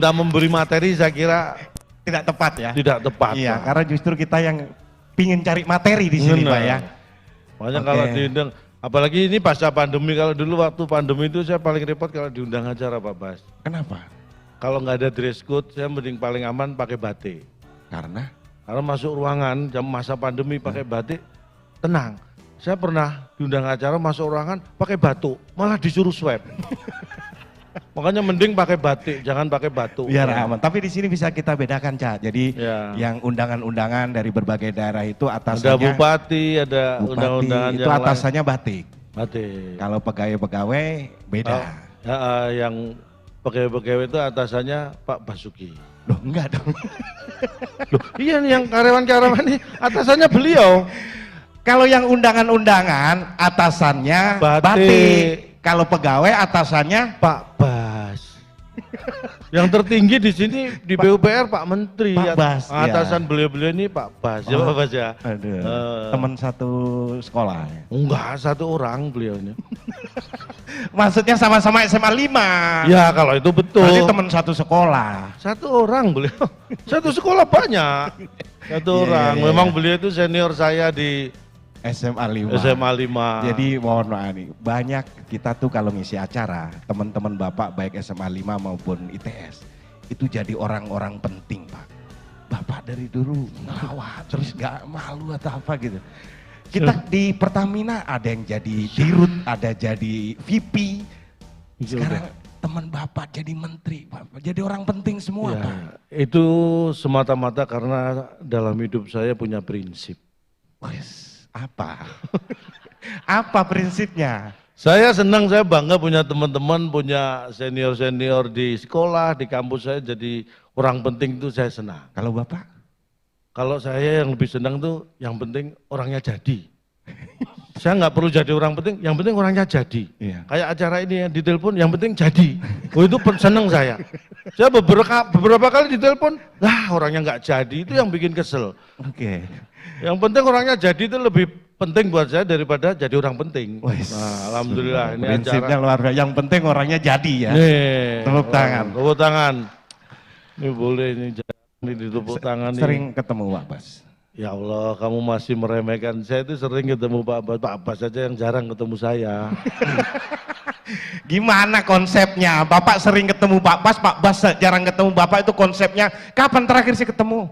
Sudah memberi materi saya kira Tidak tepat ya? tidak tepat. Iya, Pak. karena justru kita yang pingin cari materi di sini Benar. Pak ya. Makanya Oke. kalau diundang, apalagi ini pasca pandemi, kalau dulu waktu pandemi itu saya paling repot kalau diundang acara Pak Bas. Kenapa? Kalau nggak ada dress code, saya mending paling aman pakai batik. Karena? Karena masuk ruangan jam masa pandemi pakai batik, tenang. Saya pernah diundang acara masuk ruangan pakai batuk, malah disuruh swab. Makanya mending pakai batik, jangan pakai batuk. Biar aman. Tapi di sini bisa kita bedakan Cak. Jadi Ya. yang undangan-undangan dari berbagai daerah itu Ada atasannya bupati, ada undang-undangan itu yang atasannya batik. lain. Batik. Kalau pegawai-pegawai beda. Yang pegawai-pegawai itu atasannya Pak Basuki. Loh enggak dong. Loh, iya nih yang karyawan-karyawan ini atasannya beliau. Kalau yang undangan-undangan atasannya Batik. batik. Kalau pegawai atasannya Pak Bas. Yang tertinggi di sini di PUPR Pak Menteri. Pak Bas, ya. Atasan beliau-beliau ini Pak Bas. Ya Pak Bas ya. aduh, Eh. teman satu sekolah ya. Enggak, satu orang beliau ini. Maksudnya sama-sama SMA 5. Ya kalau itu betul. Berarti teman satu sekolah. Satu orang beliau. Satu sekolah banyak. Satu Iya, orang. iya, Memang iya. iya. beliau itu senior saya di SMA 5. SMA 5. Jadi mohon maaf nih, banyak kita tuh kalau ngisi acara, teman-teman Bapak baik SMA 5 maupun ITS, itu jadi orang-orang penting Pak. Bapak dari dulu ngawat, terus gak malu atau apa gitu. Kita di Pertamina ada yang jadi dirut, ada jadi VP, sekarang teman Bapak jadi menteri, Bapak jadi orang penting semua Ya, Pak. itu semata-mata karena dalam hidup saya punya prinsip. Wes, apa? Apa prinsipnya? Saya senang, saya bangga punya teman-teman, punya senior-senior di sekolah, di kampus saya jadi orang penting itu saya senang. Kalau Bapak? Kalau saya yang lebih senang tuh yang penting orangnya jadi. Saya nggak perlu jadi orang penting, yang penting orangnya jadi. Iya. Kayak acara ini yang ditelepon, yang penting jadi. Oh itu seneng saya. Saya beberapa kali ditelepon, lah orangnya nggak jadi, itu yang bikin kesel. Oke. Yang penting orangnya jadi itu lebih penting buat saya daripada jadi orang penting. Wes, Nah, alhamdulillah ini prinsipnya acara. luar biasa. Yang penting orangnya jadi ya. Nih, Tepuk tangan. Tepuk tangan. Ini boleh ini ditepuk tangan nih. Sering ketemu Pak Bas. Ya Allah, kamu masih meremehkan. Saya itu sering ketemu Pak Bas. Pak Bas saja yang jarang ketemu saya. Gimana konsepnya? Bapak sering ketemu Pak Bas jarang ketemu Bapak, itu konsepnya. Kapan terakhir sih ketemu?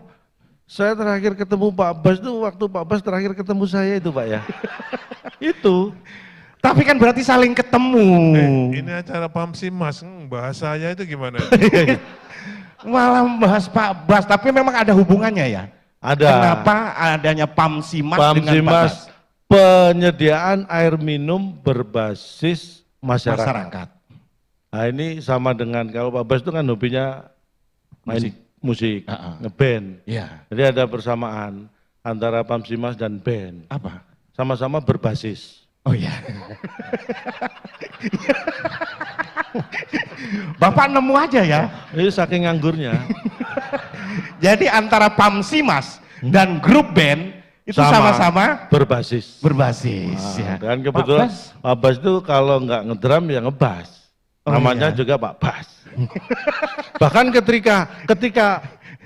Saya terakhir ketemu Pak Bas itu waktu Pak Bas terakhir ketemu saya itu Pak ya. Itu. Tapi kan berarti saling ketemu. Ini acara Pamsimas, bahasanya itu gimana? Malah membahas Pak Bas, tapi memang ada hubungannya ya. Ada. Kenapa adanya Pamsimas dengan Pak Pamsimas, Bas? penyediaan air minum berbasis masyarakat. Masyarakat. Nah ini sama dengan kalau Pak Bas itu kan hobinya main musik, ngeband. Iya. Jadi ada persamaan antara Pamsimas dan band. Apa? Sama-sama berbasis. Oh iya. Bapak nemu aja ya. Ini saking nganggurnya. Jadi antara Pamsimas dan grup band itu sama-sama berbasis. berbasis ya. Dan kebetulan Pak Bas itu kalau nggak ngedrum ya ngebas. Oh, Namanya iya. juga Pak Bas. Bahkan ketika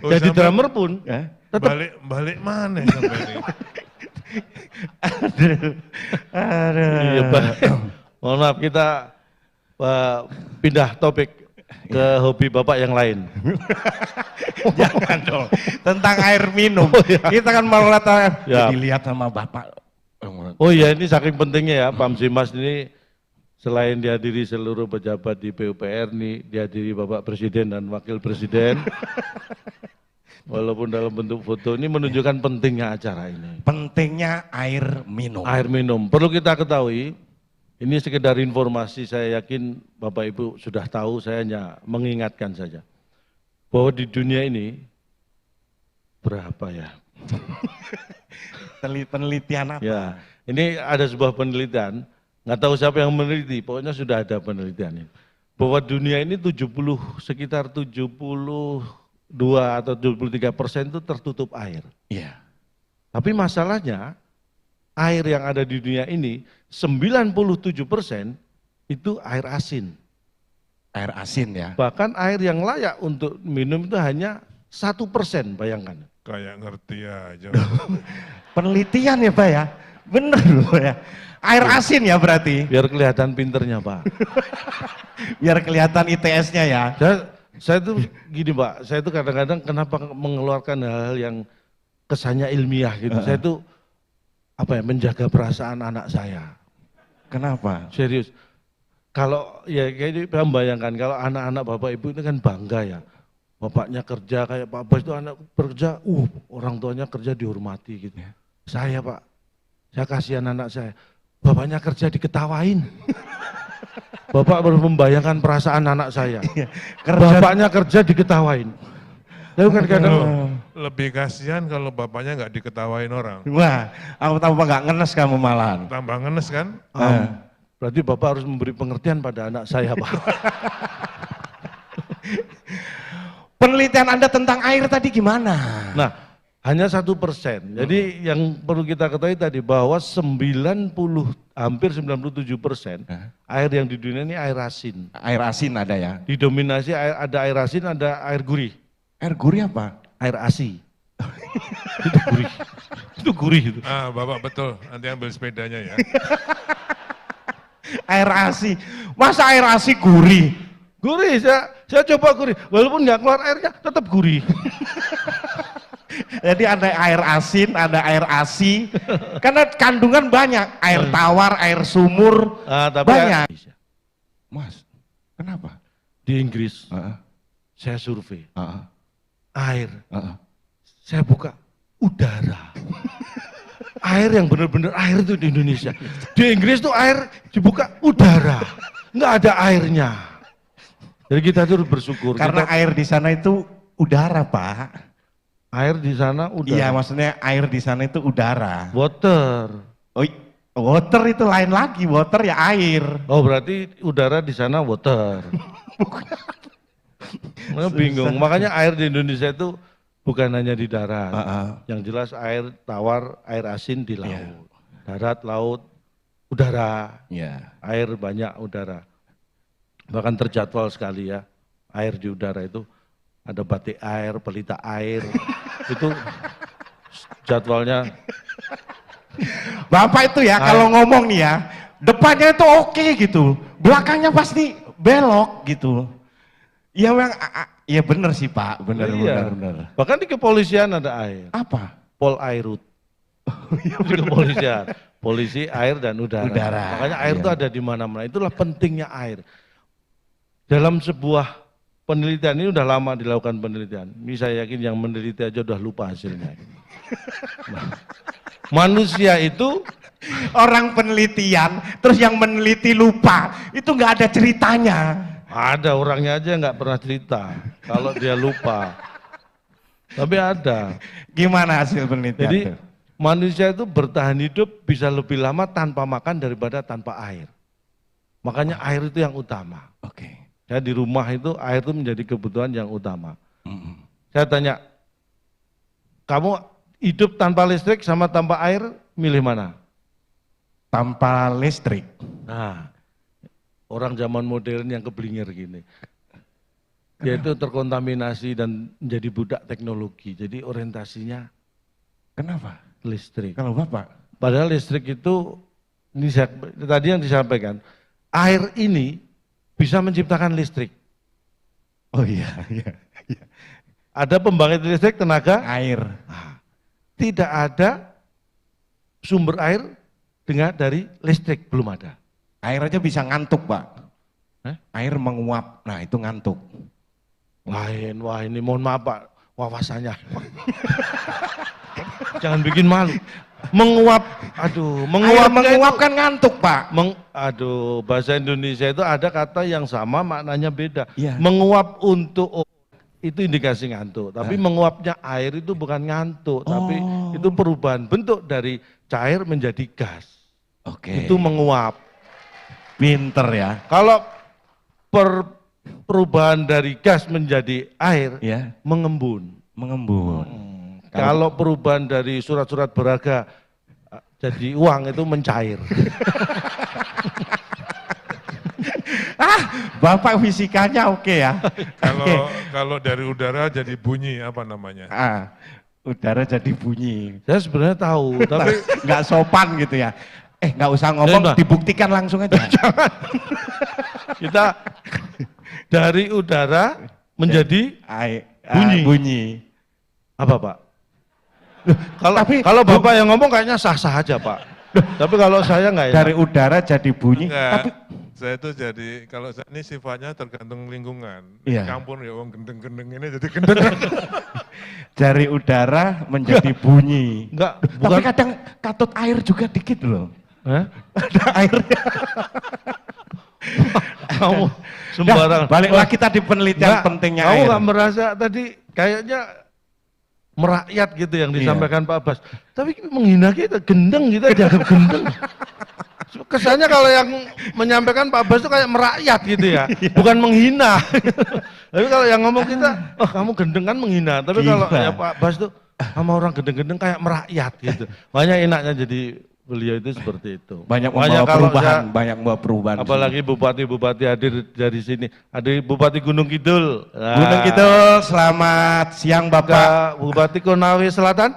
jadi sampai- drummer pun Ya. Balik mana sampai ini? Aduh. iya, Pak. Mohon maaf kita pindah topik ke hobi Bapak yang lain. Jangan dong. Tentang air minum. Kita kan mau Ya. dilihat sama Bapak. Oh iya ini saking pentingnya ya Pamsimas ini selain dihadiri seluruh pejabat di PUPR nih dihadiri Bapak Presiden dan Wakil Presiden. Walaupun dalam bentuk foto ini menunjukkan pentingnya acara ini. Pentingnya air minum. Air minum. Perlu kita ketahui, ini sekedar informasi, saya yakin Bapak Ibu sudah tahu, saya hanya mengingatkan saja. Bahwa di dunia ini, berapa ya? Penelitian apa? Ya, ini ada sebuah penelitian, nggak tahu siapa yang meneliti, pokoknya sudah ada penelitian ini. Bahwa dunia ini sekitar 72 atau 23% itu tertutup air. Iya. Tapi masalahnya, air yang ada di dunia ini 97% itu air asin. Air asin ya. Bahkan air yang layak untuk minum itu hanya 1%, bayangkan. Kayak ngerti aja. Penelitian ya Pak ya. Bener loh ya. Air asin ya berarti. Biar kelihatan pinternya Pak. Biar kelihatan ITS-nya ya. Saya tuh gini Pak, saya tuh kadang-kadang kenapa mengeluarkan hal-hal yang kesannya ilmiah gitu. Saya tuh menjaga perasaan anak saya. Kenapa? Serius. Kalau ya kayak membayangkan kalau anak-anak bapak ibu itu kan bangga ya. Bapaknya kerja kayak Pak Bas itu anak bekerja, orang tuanya kerja dihormati gitu. Saya Pak, saya kasihan anak saya. Bapaknya kerja diketawain. Bapak baru membayangkan perasaan anak saya. Bapaknya kerja diketawain. Lalu kan kadang Lebih kasihan kalau bapaknya nggak diketawain orang. Wah, aku tambah nggak ngenes kamu malahan. Tambah ngenes kan? berarti Bapak harus memberi pengertian pada anak saya Pak. Penelitian Anda tentang air tadi gimana? Nah, hanya 1%. Jadi yang perlu kita ketahui tadi bahwa hampir 97% air yang di dunia ini air asin. Air asin ada ya? Didominasi ada air asin, ada air gurih. Air gurih apa? Air asi. Itu gurih. Itu gurih itu. Bapak betul, nanti ambil sepedanya ya. Air asi. Masa air asi gurih? Gurih, saya coba gurih. Walaupun nggak keluar airnya, tetap gurih. Jadi ada air asin, ada air asi. Karena kandungan banyak. Air tawar, air sumur, Tapi banyak. Mas, kenapa? Di Inggris, saya survei. Air, Uh-uh. saya buka udara. Air yang benar-benar air itu di Indonesia. Di Inggris tuh air dibuka udara, nggak ada airnya. Jadi kita tuh bersyukur. Karena air di sana itu udara, Pak. Air di sana udara. Iya, maksudnya air di sana itu udara. Water. Oh, water itu lain lagi. Water ya air. Oh berarti udara di sana water. Makanya bingung. Makanya air di Indonesia itu bukan hanya di darat. Yang jelas air tawar, air asin di laut. Yeah. Darat, laut, udara. Iya. Air banyak, udara. Bahkan terjadwal sekali ya. Air di udara itu ada batik air, pelita air. Itu jadwalnya. Bapak itu ya kalau ngomong nih ya, depannya itu oke gitu, belakangnya pasti belok gitu. Iya memang, iya bener sih Pak, bener. Bahkan di kepolisian ada air. Apa? Pol Airut. Di kepolisian, polisi air dan udara. Makanya air itu ada di mana-mana. Itulah pentingnya air. Dalam sebuah penelitian ini udah lama dilakukan penelitian. Ini saya yakin yang meneliti aja udah lupa hasilnya. Nah, manusia itu Orang penelitian, terus yang meneliti lupa, itu nggak ada ceritanya. ada orangnya aja nggak pernah cerita kalau dia lupa. Tapi ada. Gimana hasil penelitian? Jadi tuh? manusia itu bertahan hidup bisa lebih lama tanpa makan daripada tanpa air. Makanya air itu yang utama. Oke. Ya di rumah itu air itu menjadi kebutuhan yang utama. Saya tanya, kamu hidup tanpa listrik sama tanpa air, milih mana? Tanpa listrik. Nah, orang zaman modern yang keblinger gini. Dia itu terkontaminasi dan menjadi budak teknologi. Jadi orientasinya Kenapa? listrik. Kalau Bapak? Padahal listrik itu, tadi yang disampaikan, air ini bisa menciptakan listrik. Oh iya. Ada pembangkit listrik tenaga Air. tidak ada sumber air dari listrik, belum ada. Air aja bisa ngantuk Pak. Hah? Air menguap, nah itu ngantuk. Wah ini mohon maaf Pak, wawasannya. Jangan bikin malu. Menguap, aduh, Air menguap kan ngantuk Pak. Bahasa Indonesia itu ada kata yang sama maknanya beda. Iya. Menguap untuk itu indikasi ngantuk, tapi menguapnya air itu bukan ngantuk, tapi itu perubahan bentuk dari cair menjadi gas. Oke. Itu menguap. Pinter ya. Kalau perubahan dari gas menjadi air, Ya. mengembun. Mengembun. Kalau perubahan dari surat-surat berharga jadi uang itu mencair. Bapak fisikanya oke ya. Kalau dari udara jadi bunyi apa namanya? Udara jadi bunyi. Saya sebenarnya tahu, tapi Nggak sopan gitu ya. Nggak usah ngomong, Mbak. dibuktikan langsung aja. kita dari udara menjadi Bunyi. Bunyi. apa Pak? Kalau Tapi- kalau Bapak yang ngomong kayaknya sah-sah aja Pak. Tapi kalau saya nggak enak. Dari udara jadi bunyi. Enggak. Tapi Saya itu jadi, kalau saya ini sifatnya tergantung lingkungan. Iya. Di kampung ya orang gendeng-gendeng ini jadi gendeng. dari udara menjadi bunyi. Enggak, Tapi bukan. kadang katut air juga dikit loh. Hah? Ada airnya. Kamu sembarangan. Balik lagi tadi penelitian Nggak, pentingnya kamu air. nggak merasa tadi kayaknya merakyat gitu yang disampaikan Pak Abbas. Tapi menghina kita, gendeng kita dianggap gendeng. Kesannya kalau yang menyampaikan Pak Abbas itu kayak merakyat gitu ya, bukan menghina. Tapi kalau yang ngomong kita, oh kamu gendeng kan menghina. Tapi kalau Gila. ya Pak Abbas tuh sama orang gendeng-gendeng kayak merakyat gitu. Makanya enaknya jadi beliau itu seperti itu. Banyak Makanya membawa kalau perubahan, saya- banyak membawa perubahan. apalagi bupati-bupati hadir dari sini. Ada Bupati Gunung Kidul. Nah, Gunung Kidul, selamat siang Bapak. Bupati Konawe Selatan.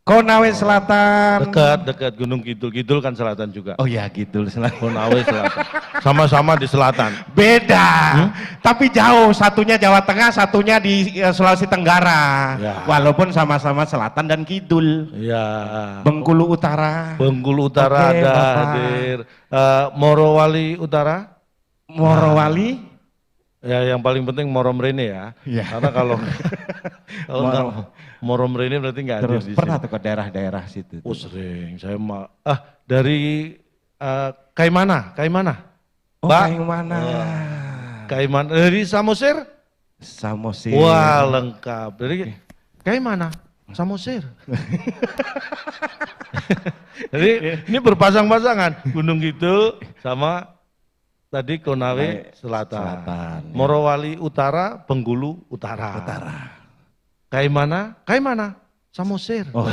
Konawe Selatan. Dekat Gunung Kidul. Kidul kan selatan juga. Oh ya Kidul Selatan. Konawe Selatan. Sama-sama di selatan. Beda, tapi jauh. Satunya Jawa Tengah, satunya di Sulawesi Tenggara. Ya. Walaupun sama-sama selatan dan kidul. Ya. Bengkulu Utara, Bengkulu Utara Oke, ada Bapak. hadir. Morowali Utara. Morowali. Ya yang paling penting Moromrene ya. Iya. Karena kalau kalau nggak Moro- Moromrene berarti nggak hadir Terus di pernah sini. tuh ke daerah-daerah situ. Oh sering, saya dari Kaimana, Oh, Mbak? yang mana? Kaimana dari Samosir? Samosir. Wah lengkap. Dari Kaimana? Samosir. Jadi ini berpasang-pasangan, Gunung Kidul sama tadi Konawe Selatan. Selatan, ya. Morowali Utara, Bengkulu Utara. Kaimana? Samosir. Oh,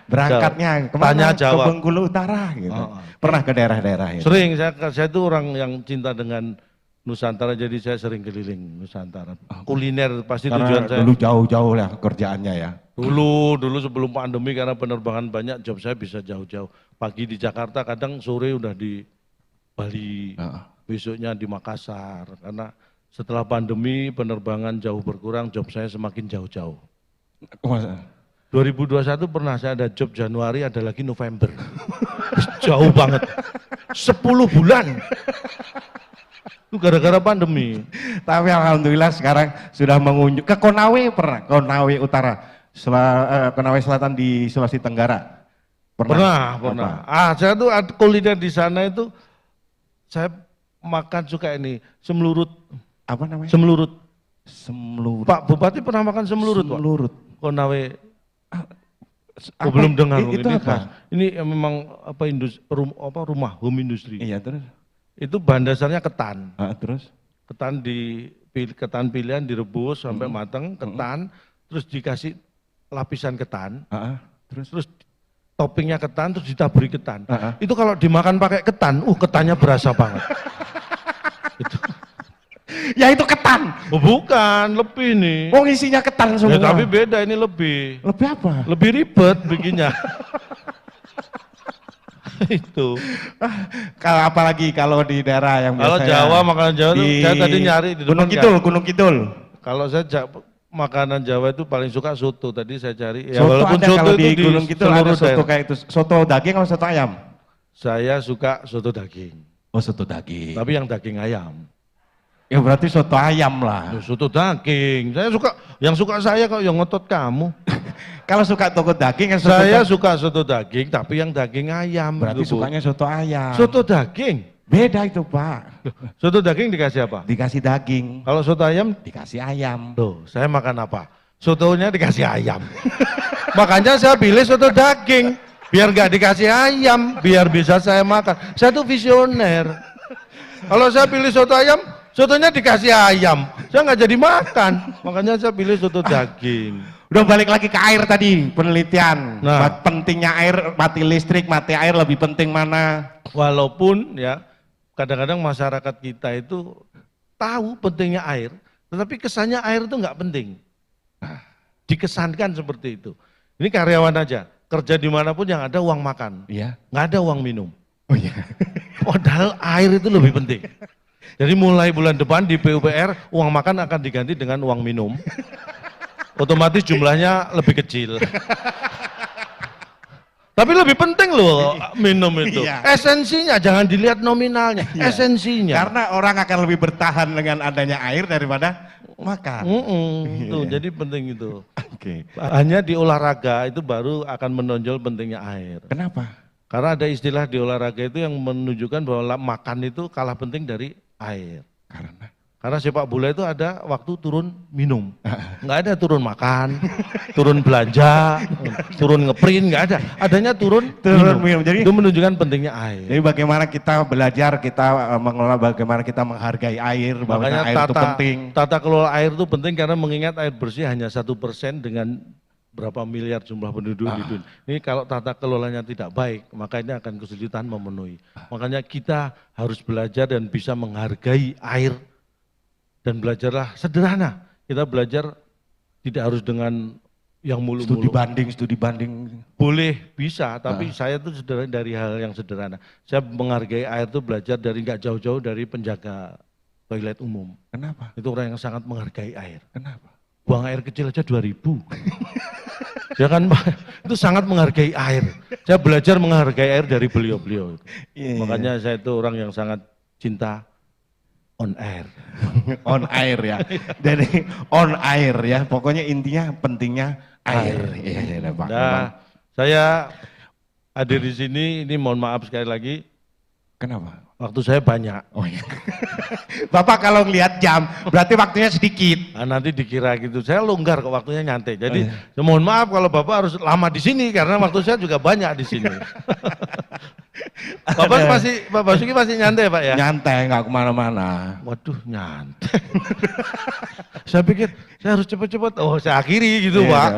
berangkatnya Tanya kemana? Ke jawab. Bengkulu Utara gitu. Oh. Pernah ke daerah-daerah itu? Sering, saya itu orang yang cinta dengan Nusantara, jadi saya sering keliling Nusantara. Kuliner pasti Karena tujuan saya. dulu jauh-jauh lah kerjaannya ya. Dulu sebelum pandemi karena penerbangan banyak, job saya bisa jauh-jauh. Pagi di Jakarta, kadang sore udah di Bali, besoknya di Makassar. Karena setelah pandemi penerbangan jauh berkurang, job saya semakin jauh-jauh. 2021 pernah saya ada job Januari, ada lagi November. Jauh banget. 10 bulan. Itu gara-gara pandemi. Tapi alhamdulillah sekarang sudah mengunjung ke Konawe pernah, Konawe Utara, Konawe Selatan di Sulawesi Tenggara. Pernah. Apa? Saya tuh kuliner di sana itu, saya makan suka ini, semlurut. Apa namanya? Semlurut. Semlurut. Pak Bupati pernah makan semlurut, Pak? Semlurut. Konawe. Apa? Belum dengar. Itu ini apa? khas. Ini memang rumah home industry. Iya terus. Itu bahan dasarnya ketan. Terus? Ketan pilihan direbus sampai matang, ketan, terus dikasih lapisan ketan, Terus? toppingnya ketan, terus ditaburi ketan. Heeh. Itu kalau dimakan pakai ketan, ketannya berasa banget. Ya itu ketan. Oh bukan, lebih nih. Oh isinya ketan semua. Ya, tapi beda ini lebih. Lebih apa? Lebih ribet bikinnya. Itu. Kalau apalagi kalau di daerah yang Kalau biasa Jawa, makanan Jawa itu saya tadi nyari di Gunung depan Kidul, Gunung Kidul. Kalau saya makanan Jawa itu paling suka soto. Tadi saya cari. Ya Soto walaupun ada soto kalau itu di Gunung Kidul ada seluruh soto daerah. kayak itu. Soto daging atau soto ayam? Saya suka soto daging. Oh soto daging. Tapi yang daging ayam. Ya berarti soto ayam lah. Loh, soto daging. Saya suka, yang suka saya kok yang ngotot kamu. Kalau suka soto daging kan soto Saya daging. suka soto daging, tapi yang daging ayam. Berarti gitu, Bu. sukanya soto ayam. Soto daging. Beda itu Pak. Soto daging dikasih apa? Dikasih daging, Kalau soto ayam, dikasih ayam. loh, saya makan apa? Sotonya dikasih ayam. Makanya saya pilih soto daging. Biar nggak dikasih ayam, biar bisa saya makan. Saya tuh visioner. Kalau saya pilih soto ayam, sotonya dikasih ayam. Saya nggak jadi makan. Makanya saya pilih soto daging. Udah balik lagi ke air tadi, penelitian. Nah. Pentingnya air, mati listrik, mati air lebih penting mana? Walaupun ya, kadang-kadang masyarakat kita itu tahu pentingnya air, tetapi kesannya air itu nggak penting. Dikesankan seperti itu. Ini karyawan aja, kerja dimanapun yang ada uang makan, Iya. nggak ada uang minum. Oh iya. Padahal air itu lebih penting. Jadi mulai bulan depan di PUPR, uang makan akan diganti dengan uang minum. Otomatis jumlahnya lebih kecil. Tapi lebih penting loh minum itu. Iya. Esensinya, jangan dilihat nominalnya, Iya. esensinya. Karena orang akan lebih bertahan dengan adanya air daripada makan. Tuh, Iya. jadi penting itu. Oke. Hanya di olahraga itu baru akan menonjol pentingnya air. Kenapa? Karena ada istilah di olahraga itu yang menunjukkan bahwa makan itu kalah penting dari air. Karena sepak bola itu ada waktu turun minum, nggak ada turun makan, turun belanja, turun ngeprint, nggak ada. Adanya turun minum. Jadi itu menunjukkan pentingnya air. Jadi bagaimana kita belajar, kita mengelola, bagaimana kita menghargai air, Makanya bagaimana air itu penting. tata kelola air itu penting karena mengingat air bersih hanya 1% dengan berapa miliar jumlah penduduk di dunia. Ini kalau tata kelolanya tidak baik, maka ini akan kesulitan memenuhi. Makanya kita harus belajar dan bisa menghargai air dan belajarlah sederhana. Kita belajar tidak harus dengan yang Studi mulu-mulu. banding. Boleh, bisa, tapi saya itu dari hal yang sederhana. Saya menghargai air itu belajar dari nggak jauh-jauh dari penjaga toilet umum. Kenapa? Itu orang yang sangat menghargai air. Kenapa? Buang air kecil aja 2.000. Ya kan, Pak? Itu sangat menghargai air. Saya belajar menghargai air dari beliau-beliau. Iya. Makanya saya itu orang yang sangat cinta on air. On air ya. Jadi on air ya. Pokoknya intinya pentingnya air. Iya, Pak. Nah, saya hadir di sini, ini mohon maaf sekali lagi, Kenapa? waktu saya banyak. Oh iya. Bapak kalau ngelihat jam, berarti waktunya sedikit. Nah, nanti dikira gitu, saya longgar kok waktunya nyantai. Jadi mohon maaf kalau Bapak harus lama di sini karena waktu saya juga banyak di sini. Pak Basuki masih nyantai Pak ya? Nyantai, nggak kemana-mana. Waduh nyantai. Saya pikir saya harus cepat-cepat, oh saya akhiri gitu Iya. Pak.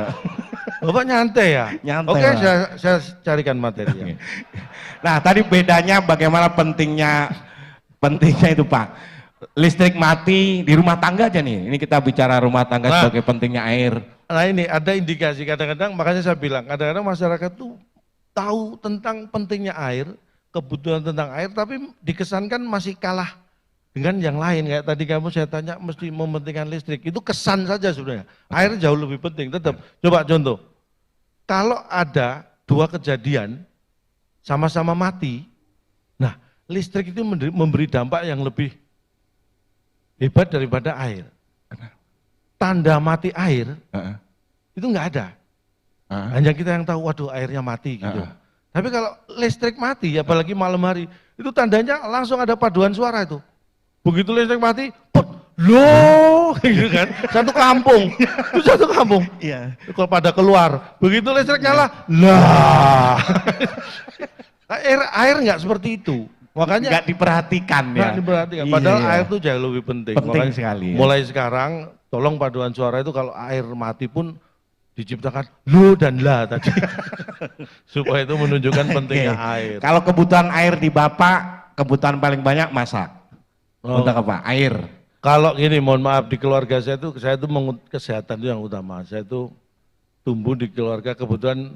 Bapak nyantai ya? Nyantai, Oke, Pak. saya carikan materi ya. Nah, tadi bedanya bagaimana pentingnya itu Pak. Listrik mati di rumah tangga aja nih. Ini kita bicara rumah tangga Nah. sebagai pentingnya air. Nah ini ada indikasi kadang-kadang, makanya saya bilang kadang-kadang masyarakat tuh tahu tentang pentingnya air, kebutuhan tentang air, tapi dikesankan masih kalah dengan yang lain. Kayak tadi kamu saya tanya mesti mementingkan listrik, itu kesan saja sebenarnya. Air jauh lebih penting, tetap. Coba contoh, kalau ada dua kejadian sama-sama mati, nah listrik itu memberi dampak yang lebih hebat daripada air. Tanda mati air itu nggak ada. Hanya kita yang tahu, waduh airnya mati gitu. Tapi kalau listrik mati, apalagi malam hari, itu tandanya langsung ada paduan suara itu. Begitu listrik mati, put, loh, gitu kan. Satu kampung, itu satu kampung. Iya. Kalau pada keluar, begitu listrik nyala, lah. Air nggak seperti itu. Makanya Nggak diperhatikan ya. nggak diperhatikan. Padahal Iya. air itu jauh lebih penting. Penting Makanya sekali ya. mulai sekarang, tolong paduan suara itu kalau air mati pun diciptakan lu dan la tadi. Supaya itu menunjukkan pentingnya Oke. air. Kalau kebutuhan air di Bapak, kebutuhan paling banyak masak. Oh, Untuk apa? Air. kalau gini, mohon maaf, di keluarga saya itu kesehatan itu yang utama. Saya itu tumbuh di keluarga, kebetulan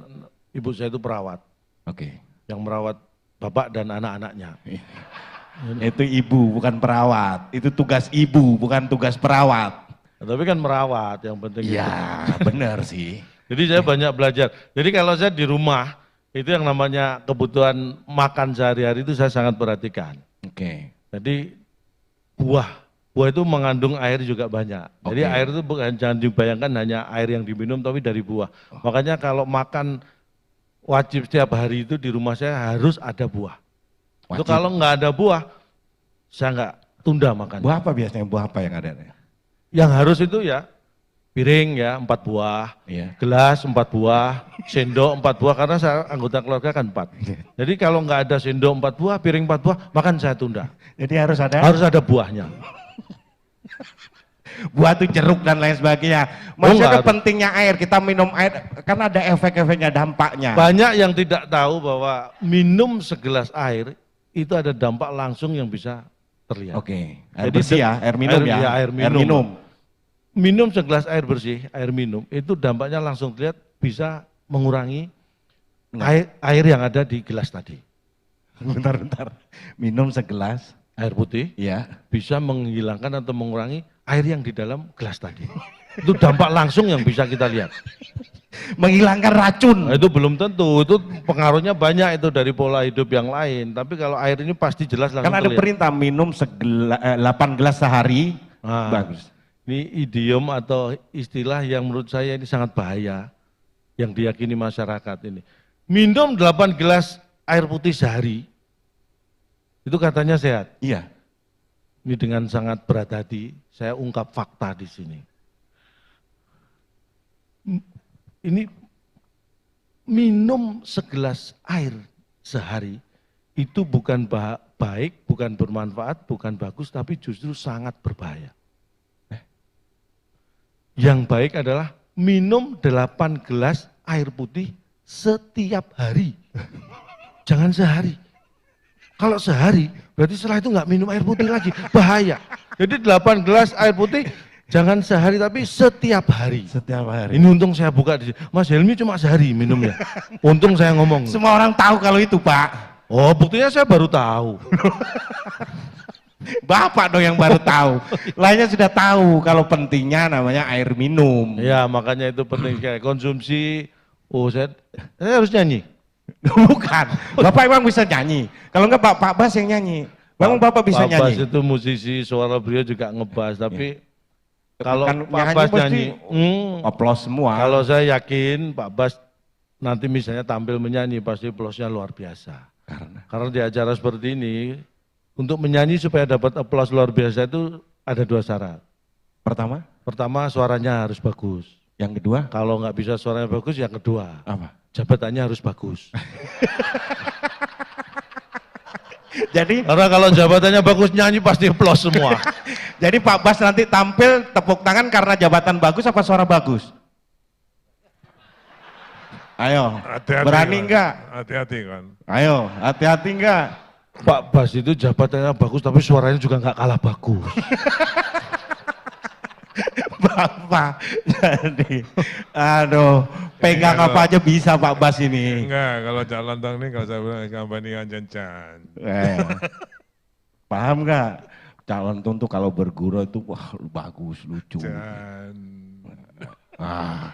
ibu saya itu perawat. Oke. Yang merawat bapak dan anak-anaknya. Itu ibu, bukan perawat. Itu tugas ibu, bukan tugas perawat. Tapi kan merawat yang penting. Iya, itu. benar sih. Jadi saya banyak belajar. Jadi kalau saya di rumah, itu yang namanya kebutuhan makan sehari-hari itu saya sangat perhatikan. Oke. Jadi buah itu mengandung air juga banyak. Jadi Oke. air itu bukan, jangan dibayangkan hanya air yang diminum tapi dari buah. Makanya kalau makan wajib setiap hari itu di rumah saya harus ada buah. Itu Wajib. kalau nggak ada buah, saya nggak tunda makan. Buah apa biasanya? Buah apa yang ada? Yang harus itu ya piring ya 4 buah, Iya. gelas 4 buah, sendok 4 buah karena saya anggota keluarga kan 4. Jadi kalau nggak ada sendok 4 buah, piring 4 buah, makan saya tunda. Jadi harus ada Harus ada buahnya. buah itu jeruk dan lain sebagainya. Oh, Maksudnya nggak harus. pentingnya air, kita minum air, kan ada efek-efeknya, dampaknya. Banyak yang tidak tahu bahwa minum segelas air itu ada dampak langsung yang bisa terlihat. Oke, air Jadi bersih ya, air minum ya. iya, air Air minum. minum. Minum segelas air bersih, air minum, itu dampaknya langsung terlihat bisa mengurangi air yang ada di gelas tadi. Bentar. Minum segelas, Air putih ya. bisa menghilangkan atau mengurangi air yang di dalam gelas tadi. Itu dampak langsung yang bisa kita lihat. Menghilangkan racun. Nah, itu belum tentu, itu pengaruhnya banyak itu dari pola hidup yang lain. Tapi kalau air ini pasti jelas langsung Kan ada terlihat. perintah minum 8 gelas sehari, Nah, bagus. Ini idiom atau istilah yang menurut saya ini sangat bahaya yang diyakini masyarakat ini. Minum 8 gelas air putih sehari, itu katanya sehat. Iya. Ini dengan sangat berat hati, saya ungkap fakta di sini. Ini minum segelas air sehari, itu bukan baik, bukan bermanfaat, bukan bagus, tapi justru sangat berbahaya. Yang baik adalah minum 8 gelas air putih setiap hari. Jangan sehari. Kalau sehari, berarti setelah itu nggak minum air putih lagi, bahaya. Jadi 8 gelas air putih, jangan sehari tapi setiap hari. Setiap hari. Ini untung saya buka di sini. Mas Helmi cuma sehari minumnya. Untung saya ngomong. Semua orang tahu kalau itu, Pak. Oh, buktinya saya baru tahu. Bapak dong yang baru tahu. Lainnya sudah tahu kalau pentingnya namanya air minum. Ya, makanya itu penting kayak konsumsi. Oh, saya harus nyanyi. Bukan. Bapak emang bisa nyanyi. Kalau enggak Pak Bas yang nyanyi. Memang Bapak bisa Pak nyanyi. Bas itu musisi, suara beliau juga ngebas, tapi kalau Kan Pak nyanyi Bas pasti nyanyi, Aplaus semua. kalau saya yakin Pak Bas nanti misalnya tampil menyanyi pasti aplausnya luar biasa. Karena di acara seperti ini, untuk menyanyi supaya dapat aplaus luar biasa itu ada 2 syarat. Pertama, Pertama, suaranya harus bagus. yang kedua Kalau nggak bisa suaranya bagus, yang kedua, apa? jabatannya harus bagus. Jadi Karena kalau jabatannya bagus, nyanyi pasti aplaus semua. jadi Pak Bas nanti tampil tepuk tangan karena jabatan bagus apa suara bagus? Ayo, Hati-hati berani kan. enggak? Hati-hati kan. Ayo, hati-hati enggak? Pak Bas itu jabatannya bagus, tapi suaranya juga nggak kalah bagus. Bapak, jadi, aduh, pegang Iya, apa aja bisa Pak Bas ini. Enggak, kalau calon tang ini kalau saya bilang kampanye Jancan. Paham nggak? Calon tuh kalau berguru itu wah bagus, lucu. Jan.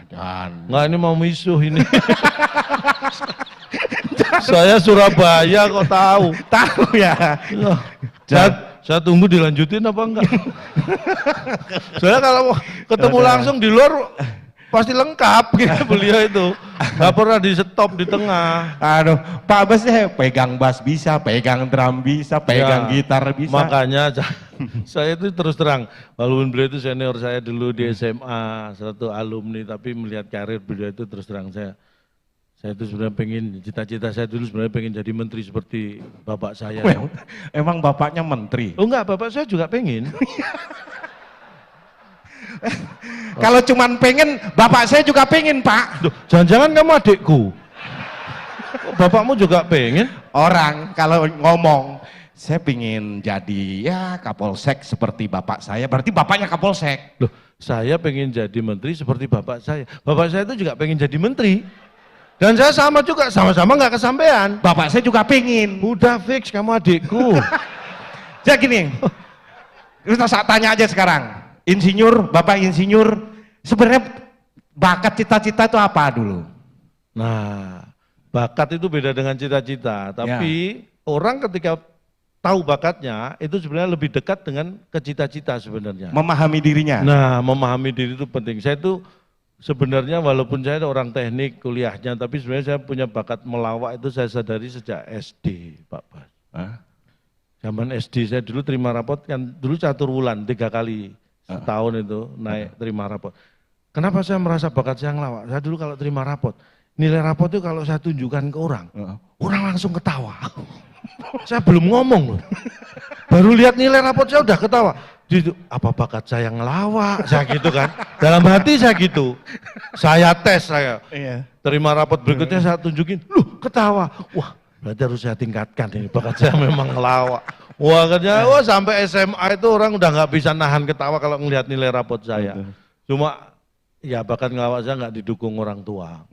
Jangan. Nggak, ini mau misuh ini. Saya Surabaya kok tahu. Tahu ya. Saya tunggu dilanjutin apa enggak. Saya kalau ketemu langsung di luar pasti lengkap gitu beliau itu. Nggak pernah di stop di tengah. Aduh, Pak Bas ya pegang bass bisa, pegang drum bisa, pegang Ya, gitar bisa. Makanya saya itu terus terang, walaupun beliau itu senior saya dulu di SMA, satu alumni, tapi melihat karir beliau itu terus terang saya itu sebenarnya pengen, cita-cita saya dulu sebenarnya pengen jadi menteri seperti bapak saya. Emang bapaknya menteri? Oh enggak, bapak saya juga pengen. Kalau cuman pengen, bapak saya juga pengen Pak. Duh, jangan-jangan kamu adikku. Kok bapakmu juga pengen? Orang kalau ngomong, saya pengen jadi ya kapolsek seperti bapak saya, berarti bapaknya kapolsek. Loh, saya pengen jadi menteri seperti bapak saya. Bapak saya itu juga pengen jadi menteri. Dan saya sama juga, sama-sama nggak kesampaian. Bapak saya juga pengen. Udah fix, kamu adikku. Jadi gini, kita tanya aja sekarang, insinyur, bapak insinyur, sebenarnya bakat cita-cita itu apa dulu? Nah, bakat itu beda dengan cita-cita. Tapi orang ketika tahu bakatnya, itu sebenarnya lebih dekat dengan ke cita-cita sebenarnya. Memahami dirinya. Nah, memahami diri itu penting. Saya itu sebenarnya walaupun saya orang teknik kuliahnya, tapi sebenarnya saya punya bakat melawak itu saya sadari sejak SD, Pak Bas. Zaman SD saya dulu terima rapot kan, dulu catur wulan 3 kali setahun itu naik terima rapot. Kenapa saya merasa bakat saya ngelawak? Saya dulu kalau terima rapot, nilai rapot itu kalau saya tunjukkan ke orang, orang langsung ketawa. Saya belum ngomong loh. Baru lihat nilai rapot saya udah ketawa. Apa bakat saya ngelawak? Saya gitu kan. Dalam hati saya gitu. Saya tes saya. Iya. Terima rapot berikutnya saya tunjukin, loh ketawa. Wah, Berarti harus saya tingkatkan ini, bakat saya memang ngelawak. Wah katanya, wah sampai SMA itu orang udah nggak bisa nahan ketawa kalau ngelihat nilai rapot saya. Cuma ya bakat ngelawak saya nggak didukung orang tua.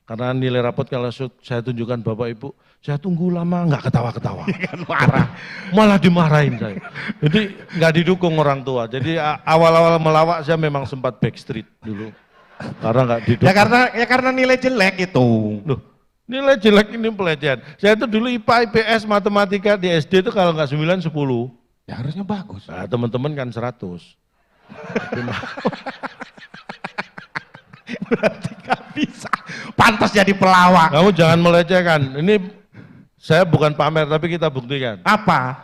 Karena nilai rapot kalau saya tunjukkan Bapak Ibu, saya tunggu lama nggak ketawa-ketawa. Marah. Malah dimarahin saya. Jadi nggak didukung orang tua. Jadi awal-awal melawak saya memang sempat backstreet dulu. Karena nggak didukung. Ya karena nilai jelek itu. Loh, nilai jelek ini pelecehan. Saya itu dulu IPA, IPS, matematika di SD itu kalau nggak 9, 10. Ya harusnya bagus. Nah, teman-teman kan 100. Berarti gak bisa. Pantas jadi pelawak. Kamu jangan melecehkan. Ini saya bukan pamer tapi kita buktikan. Apa?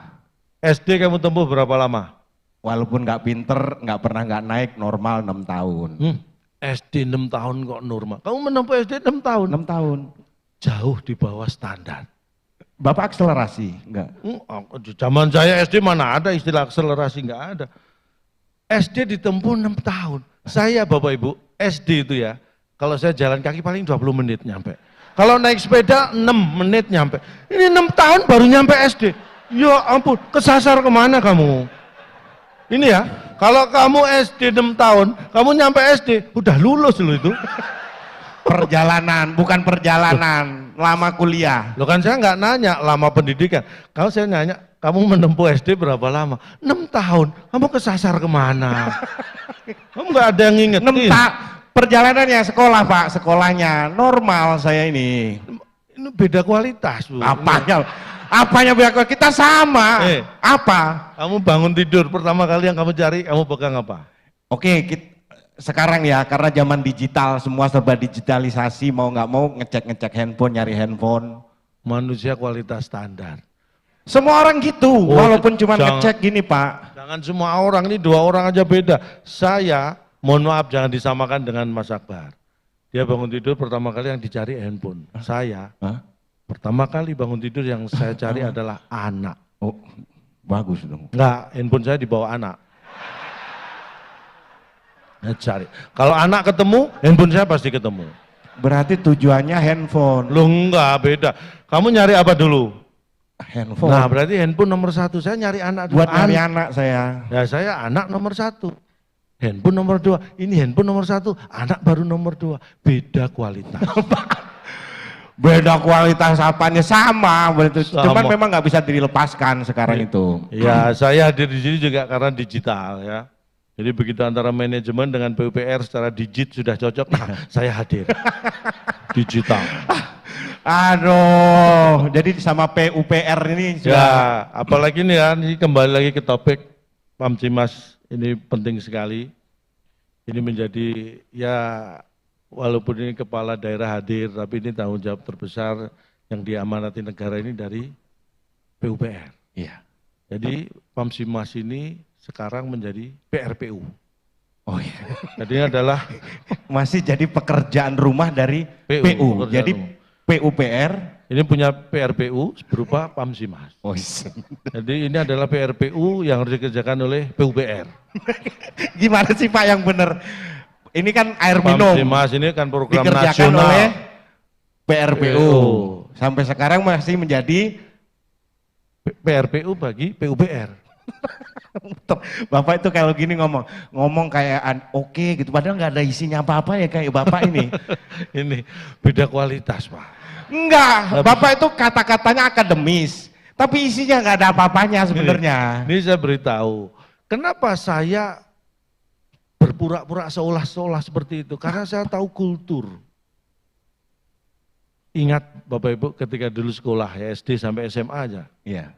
SD kamu tempuh berapa lama? Walaupun nggak pinter, nggak pernah nggak naik, normal 6 tahun. SD 6 tahun kok normal. Kamu menempuh SD 6 tahun? 6 tahun. Jauh di bawah standar. Bapak akselerasi? Enggak. Zaman saya SD mana ada istilah akselerasi, nggak ada. SD ditempuh 6 tahun. Saya Bapak Ibu, SD itu ya, kalau saya jalan kaki paling 20 menit nyampe. Kalau naik sepeda 6 menit nyampe. Ini 6 tahun baru nyampe SD. Ya ampun, kesasar kemana kamu? Ini ya, kalau kamu SD 6 tahun, kamu nyampe SD, udah lulus loh itu. Perjalanan, bukan perjalanan, lama kuliah. Loh kan saya nggak nanya lama pendidikan. Kalau saya nanya, kamu menempuh SD berapa lama? 6 tahun, kamu kesasar kemana? Kamu nggak ada yang ngingetin. Perjalanannya sekolah Pak, sekolahnya normal saya ini. Ini beda kualitas Bu. Apanya beda? Kita sama. Apa? Kamu bangun tidur, pertama kali yang kamu cari, kamu pegang apa? Oke, sekarang ya karena zaman digital, semua serba digitalisasi, mau nggak mau ngecek handphone, nyari handphone. Manusia kualitas standar. Semua orang gitu, walaupun cuma ngecek gini Pak. Jangan semua orang, ini 2 orang aja beda. Saya, mohon maaf jangan disamakan dengan Mas Akbar. Dia bangun tidur pertama kali yang dicari handphone. Saya, pertama kali bangun tidur yang saya cari adalah anak. Oh, bagus dong. Enggak, handphone saya dibawa anak. Saya cari. Kalau anak ketemu, handphone saya pasti ketemu. Berarti tujuannya handphone. Loh enggak, beda. Kamu nyari apa dulu? Handphone. Nah berarti handphone nomor 1, saya nyari anak dulu. Buat nyari anak saya. Ya saya anak nomor 1. Handphone nomor 2, ini handphone nomor 1, anak baru nomor 2. Beda kualitas. Beda kualitas apanya sama, Sama. cuman memang nggak bisa dilepaskan sekarang itu. Ya saya hadir di sini juga karena digital ya. Jadi begitu antara manajemen dengan PUPR secara digit sudah cocok, nah saya hadir. Digital. Aduh, jadi sama PUPR ini sudah. Ya, apalagi nih ya, ini kembali lagi ke topik Pamcimas, ini penting sekali. Ini menjadi ya walaupun ini kepala daerah hadir, tapi ini tanggung jawab terbesar yang diamanati negara ini dari PUPR. Iya. Jadi Pamcimas ini sekarang menjadi PRPU. Oh iya. Jadi ini adalah Masih jadi pekerjaan rumah dari PU, PU. pekerjaan Jadi rumah. PUPR. ini punya PRPU berupa Pamcimas. Oh, Jadi ini adalah PRPU yang harus dikerjakan oleh PUPR. gimana sih Pak yang benar? Ini kan air minum. Pamcimas ini kan program dikerjakan nasional oleh PRPU. PU. Sampai sekarang masih menjadi PRPU bagi PUPR. Bapak itu kalau gini ngomong kayak oke gitu, padahal nggak ada isinya apa-apa ya kayak Bapak ini. Ini beda kualitas Pak. Enggak, Bapak itu kata-katanya akademis, tapi isinya nggak ada apa-apanya sebenarnya. Ini saya beritahu, kenapa saya berpura-pura seolah-olah seperti itu? Karena saya tahu kultur. Ingat Bapak Ibu ketika dulu sekolah ya SD sampai SMA aja. Iya.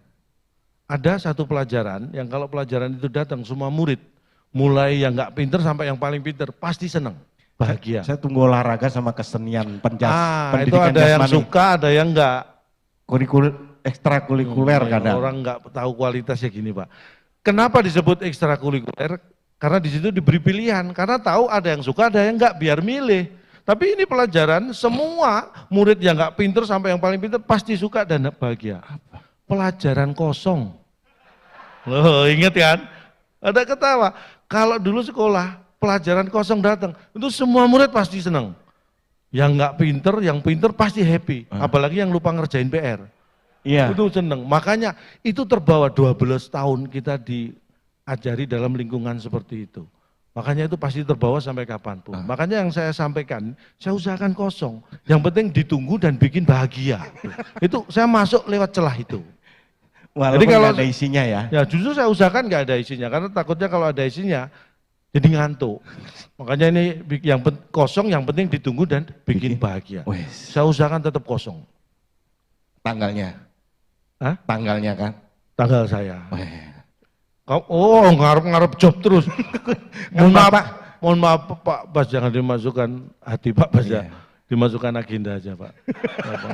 Ada satu pelajaran yang kalau pelajaran itu datang semua murid, mulai yang nggak pinter sampai yang paling pinter pasti senang, bahagia. Saya tunggu olahraga sama kesenian Itu pendidikan ada yang jasmani. suka, ada yang enggak. Ekstrakurikuler kadang. Orang nggak tahu kualitasnya gini Pak. Kenapa disebut ekstrakurikuler? Karena di situ diberi pilihan, karena tahu ada yang suka, ada yang enggak, biar milih. Tapi ini pelajaran semua murid yang nggak pinter sampai yang paling pinter pasti suka dan bahagia. Pelajaran kosong. Loh, inget kan? Ada ketawa. Kalau dulu sekolah, pelajaran kosong datang, itu semua murid pasti senang. Yang nggak pinter, yang pinter pasti happy. Apalagi yang lupa ngerjain PR. Iya. Itu seneng. Makanya itu terbawa 12 tahun kita diajari dalam lingkungan seperti itu. Makanya itu pasti terbawa sampai kapanpun. Makanya yang saya sampaikan, saya usahakan kosong. Yang penting ditunggu dan bikin bahagia. Itu saya masuk lewat celah itu. Walaupun Jadi kalau nggak ada isinya ya. Ya justru saya usahakan nggak ada isinya, karena takutnya kalau ada isinya jadi ngantuk. Makanya ini yang kosong, yang penting ditunggu dan bikin bahagia. Wes. Saya usahakan tetap kosong. Tanggalnya. Hah? Tanggalnya kan. Tanggal saya. Weh. Oh, ngarep-ngarep job terus. mohon maaf, Bapak. mohon maaf Pak Bas, jangan dimasukkan hati Pak Bas ya. Iya. Dimasukkan agenda aja Pak. Bapak.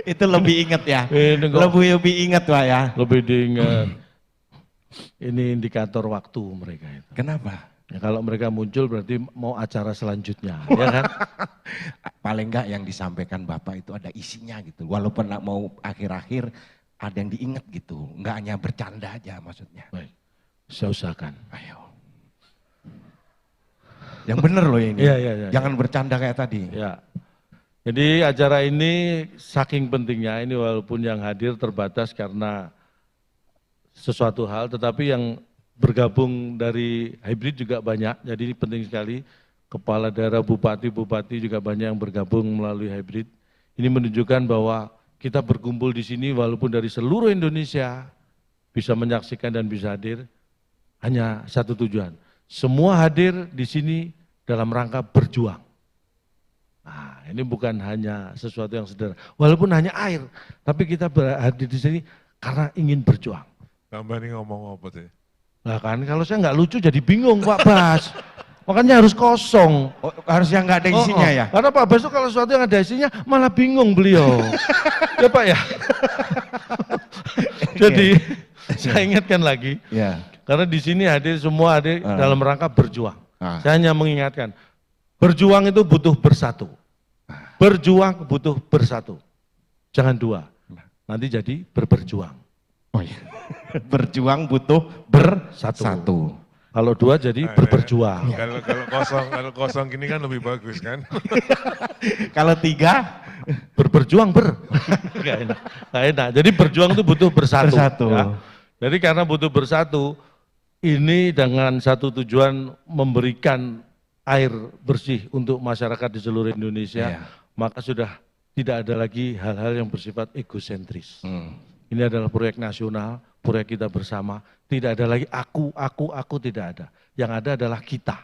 Itu lebih inget ya. Ini kok Lebih inget Pak ya. lebih diingat. Ini indikator waktu mereka itu. Kenapa? Ya, kalau mereka muncul berarti mau acara selanjutnya, ya kan? Paling enggak yang disampaikan Bapak itu ada isinya gitu. Walaupun mau akhir-akhir ada yang diingat gitu. Enggak hanya bercanda aja maksudnya. Baik, saya usahakan. Ayo. Yang bener loh ini. Iya, iya, iya. Jangan bercanda kayak tadi. Ya. Jadi acara ini saking pentingnya, ini walaupun yang hadir terbatas karena sesuatu hal, tetapi yang bergabung dari hybrid juga banyak, jadi ini penting sekali. Kepala daerah, bupati-bupati juga banyak yang bergabung melalui hybrid. Ini menunjukkan bahwa kita berkumpul di sini walaupun dari seluruh Indonesia bisa menyaksikan dan bisa hadir, hanya satu tujuan. Semua hadir di sini dalam rangka berjuang. Nah, ini bukan hanya sesuatu yang sederhana, walaupun hanya air, tapi kita hadir di sini karena ingin berjuang. Tambah nih ngomong apa sih? Nah kan kalau saya nggak lucu jadi bingung Pak Bas. Makanya harus kosong. Oh, harusnya nggak ada isinya ya? Karena Pak Bas itu kalau sesuatu yang ada isinya malah bingung beliau. Ya Pak ya. Jadi saya ingatkan lagi. Ya. Karena di sini hadir semua hadir dalam rangka berjuang. Saya hanya mengingatkan. Berjuang itu butuh bersatu. Berjuang butuh bersatu. Jangan dua. Nanti jadi berjuang. Oh iya. Berjuang butuh bersatu. Kalau dua jadi berjuang. Kalau kosong gini kan lebih bagus kan? Kalau tiga Berjuang Nggak enak. Nggak enak. Jadi berjuang itu butuh bersatu. Bersatu. Ya. Jadi karena butuh bersatu, ini dengan satu tujuan memberikan air bersih untuk masyarakat di seluruh Indonesia, maka sudah tidak ada lagi hal-hal yang bersifat egosentris. Ini adalah proyek nasional, proyek kita bersama. Tidak ada lagi aku tidak ada. Yang ada adalah kita.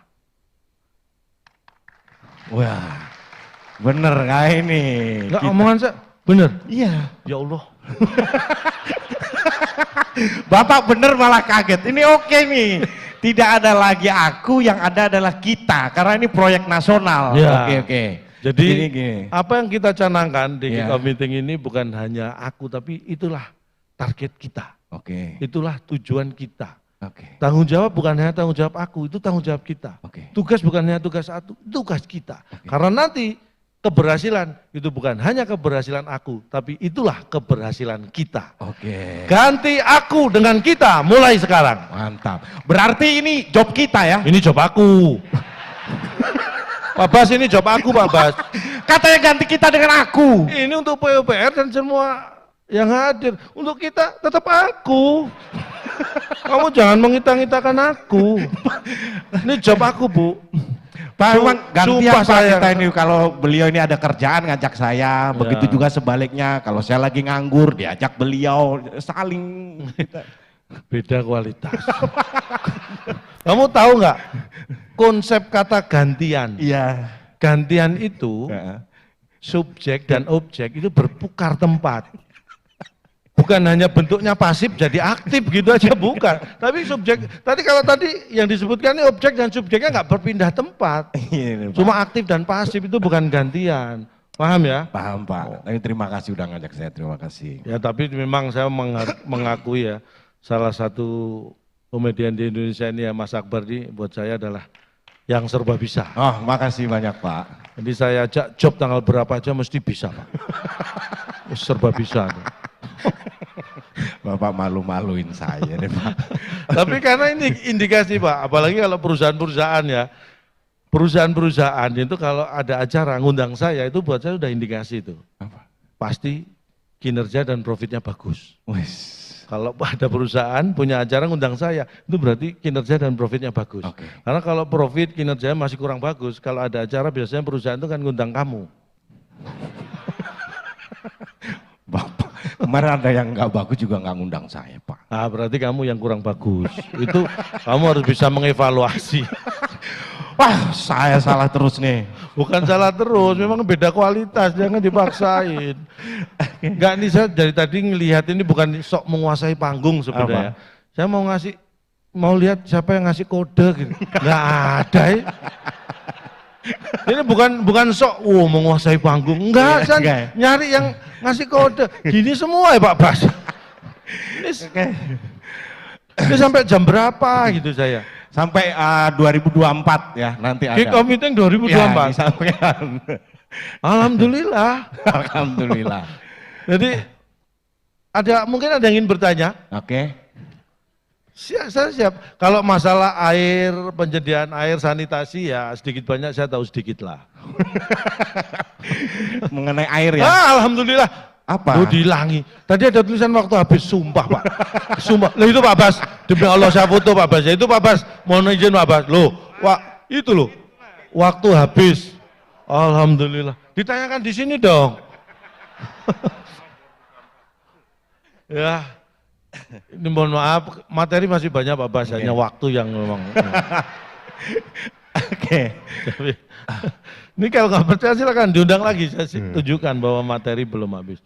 Wah, bener nggak ini? Enggak, omongan saya bener. Iya. Ya Allah. Bapak bener malah kaget. Ini oke nih. Tidak ada lagi aku, yang ada adalah kita. Karena ini proyek nasional. Ya. Oke. Jadi Gini. apa yang kita canangkan di Ya. kick-off meeting ini bukan hanya aku, tapi itulah target kita. Oke. Itulah tujuan kita. Oke. Tanggung jawab bukan hanya tanggung jawab aku, itu tanggung jawab kita. Oke. Tugas bukan hanya tugas aku, tugas kita. Karena nanti keberhasilan itu bukan hanya keberhasilan aku, tapi itulah keberhasilan kita. Oke. Ganti aku dengan kita mulai sekarang. Mantap. Berarti ini job kita ya? Ini job aku. Pak Bas, ini job aku Pak Bas. Katanya ganti kita dengan aku. Ini untuk PUPR dan semua yang hadir. Untuk kita tetap aku. Kamu jangan mengita-ngitakan aku. Ini job aku Bu. Pak, memang gantian Sumpah Pak saya. kita ini kalau beliau ini ada kerjaan ngajak saya, begitu juga sebaliknya. Kalau saya lagi nganggur diajak beliau, saling. Beda kualitas. Kamu tahu nggak konsep kata gantian? Iya. Gantian itu subjek dan objek itu bertukar tempat. Bukan hanya bentuknya pasif jadi aktif gitu aja, bukan. Tapi subjek, kalau tadi yang disebutkan ini objek dan subjeknya nggak berpindah tempat. Cuma aktif dan pasif itu bukan gantian. Paham ya? Paham Pak. Tapi terima kasih udah ngajak saya, terima kasih. Ya tapi memang saya mengakui ya, salah satu komedian di Indonesia ini ya Mas Akbar ini buat saya adalah yang serba bisa. Oh, makasih banyak Pak. Jadi saya ajak job tanggal berapa aja mesti bisa Pak. Serba bisa. Bapak malu-maluin saya deh Pak. Tapi karena ini indikasi Pak, apalagi kalau perusahaan-perusahaan ya. Perusahaan-perusahaan itu kalau ada acara ngundang saya itu buat saya udah indikasi itu. Apa? Pasti kinerja dan profitnya bagus. Wis. Kalau ada perusahaan punya acara ngundang saya, itu berarti kinerja dan profitnya bagus. Oke. Karena kalau profit kinerja masih kurang bagus, kalau ada acara biasanya perusahaan itu kan ngundang kamu. Bapak, kemarin ada yang nggak bagus juga nggak ngundang saya, Pak. Nah, berarti kamu yang kurang bagus. Itu kamu harus bisa mengevaluasi. Wah, saya salah terus nih. Bukan salah terus, memang beda kualitas, jangan dipaksain. Enggak nih, saya dari tadi ngelihat ini bukan sok menguasai panggung sebenarnya. Saya mau lihat siapa yang ngasih kode gitu. Enggak ada ya. Ini bukan sok menguasai panggung. Enggak, saya Enggak. nyari yang ngasih kode. Gini semua ya Pak Bas. Ini sampai jam berapa gitu saya. Sampai 2024 ya nanti ada. Kick off meeting 2024. Ya, disampaikan. Alhamdulillah. Alhamdulillah. Jadi mungkin ada yang ingin bertanya? Oke. Saya siap. Kalau masalah air, penyediaan air, sanitasi ya sedikit banyak saya tahu sedikit lah. Mengenai air ya. Alhamdulillah. Apa? Loh, dihilangi. Tadi ada tulisan waktu habis, sumpah Pak. Sumpah. Lah itu Pak Bas. Demi Allah saya foto Pak Bas. Ya, itu Pak Bas. Mohon izin Pak Bas. Loh, itu loh. Waktu habis. Alhamdulillah. Ditanyakan di sini dong. Ya. Ini mohon maaf, materi masih banyak Pak Bas, hanya waktu yang memang. Oke. Tapi, ini kalau nggak percaya silakan diundang lagi, saya tunjukkan bahwa materi belum habis.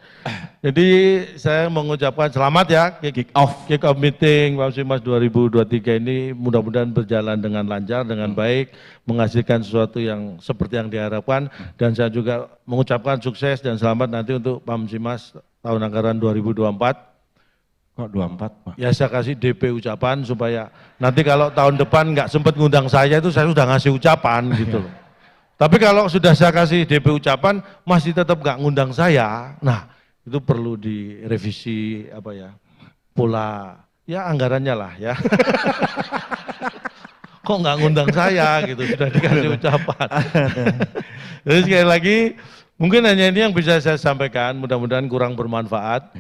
Jadi saya mengucapkan selamat ya, kick off meeting Pamsimas 2023 ini mudah-mudahan berjalan dengan lancar, dengan baik, menghasilkan sesuatu yang seperti yang diharapkan, dan saya juga mengucapkan sukses dan selamat nanti untuk Pamsimas tahun anggaran 2024. Kok 24, Pak? Ya saya kasih DP ucapan supaya nanti kalau tahun depan nggak sempat ngundang saya itu saya sudah ngasih ucapan gitu loh. Tapi kalau sudah saya kasih DP ucapan masih tetap nggak ngundang saya, nah itu perlu direvisi apa ya, pola ya anggarannya lah ya. Kok nggak ngundang saya gitu, sudah dikasih ucapan. Jadi sekali lagi mungkin hanya ini yang bisa saya sampaikan, mudah-mudahan kurang bermanfaat.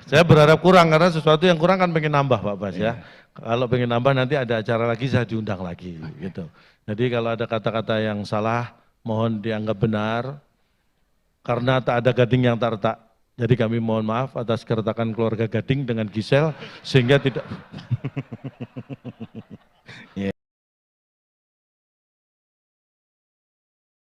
Saya berharap kurang karena sesuatu yang kurang kan pengen nambah Pak Bas ya. Kalau pengen nambah nanti ada acara lagi saya diundang lagi gitu. Jadi kalau ada kata-kata yang salah mohon dianggap benar karena tak ada gading yang tak retak. Jadi kami mohon maaf atas keretakan keluarga Gading dengan Gisel sehingga tidak